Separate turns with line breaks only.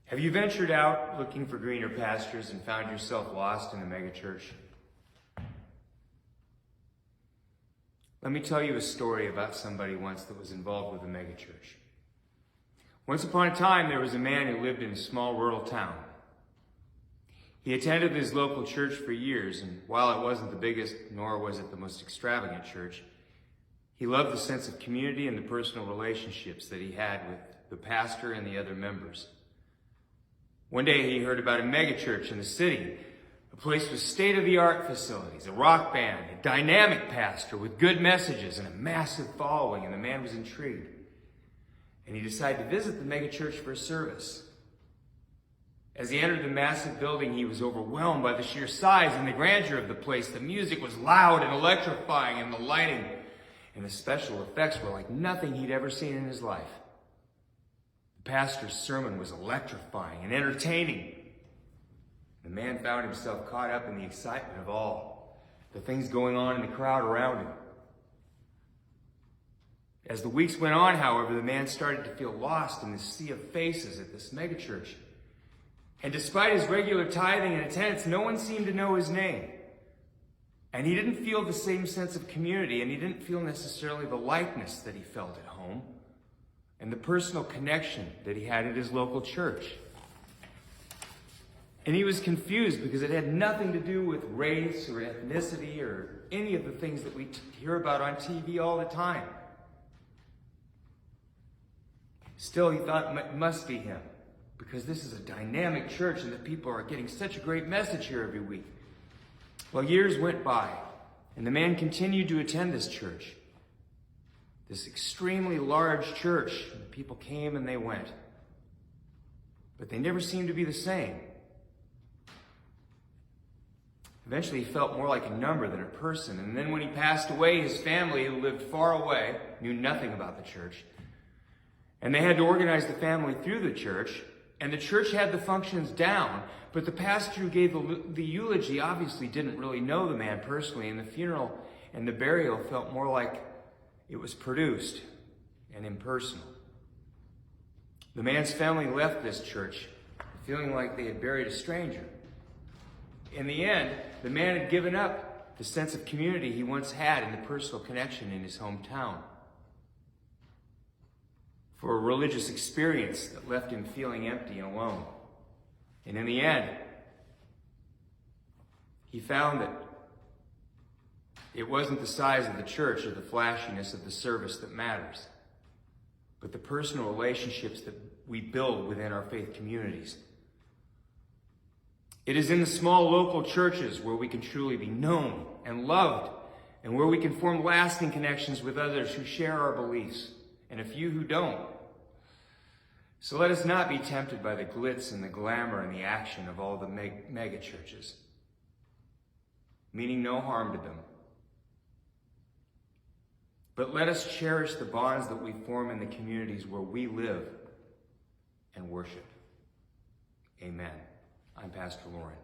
Have you ventured out looking for greener pastures and found yourself lost in a megachurch? Let me tell you a story about somebody once that was involved with a megachurch. Once upon a time, there was a man who lived in a small rural town. He attended his local church for years, and while it wasn't the biggest, nor was it the most extravagant church, he loved the sense of community and the personal relationships that he had with the pastor and the other members. One day he heard about a megachurch in the city, a place with state-of-the-art facilities, a rock band, a dynamic pastor with good messages, and a massive following, and the man was intrigued. And he decided to visit the megachurch for a service. As he entered the massive building, he was overwhelmed by the sheer size and the grandeur of the place. The music was loud and electrifying, and the lighting and the special effects were like nothing he'd ever seen in his life. The pastor's sermon was electrifying and entertaining. The man found himself caught up in the excitement of all the things going on in the crowd around him. As the weeks went on, however, the man started to feel lost in the sea of faces at this megachurch. And despite his regular tithing and attendance, no one seemed to know his name. And he didn't feel the same sense of community, and he didn't feel necessarily the likeness that he felt at home and the personal connection that he had at his local church. And he was confused because it had nothing to do with race or ethnicity or any of the things that we hear about on TV all the time. Still, he thought it must be him, because this is a dynamic church and the people are getting such a great message here every week. Well, years went by, and the man continued to attend this church, this extremely large church. And people came and they went, but they never seemed to be the same. Eventually, he felt more like a number than a person. And then when he passed away, his family, who lived far away, knew nothing about the church. And they had to organize the family through the church. And the church had the functions down. But the pastor who gave the eulogy obviously didn't really know the man personally. And the funeral and the burial felt more like it was produced and impersonal. The man's family left this church feeling like they had buried a stranger. In the end, the man had given up the sense of community he once had and the personal connection in his hometown for a religious experience that left him feeling empty and alone. And in the end, he found that it wasn't the size of the church or the flashiness of the service that matters, but the personal relationships that we build within our faith communities. It is in the small local churches where we can truly be known and loved, and where we can form lasting connections with others who share our beliefs, and a few who don't. So let us not be tempted by the glitz and the glamour and the action of all the mega churches, meaning no harm to them. But let us cherish the bonds that we form in the communities where we live and worship. Amen. I'm Pastor Lauren.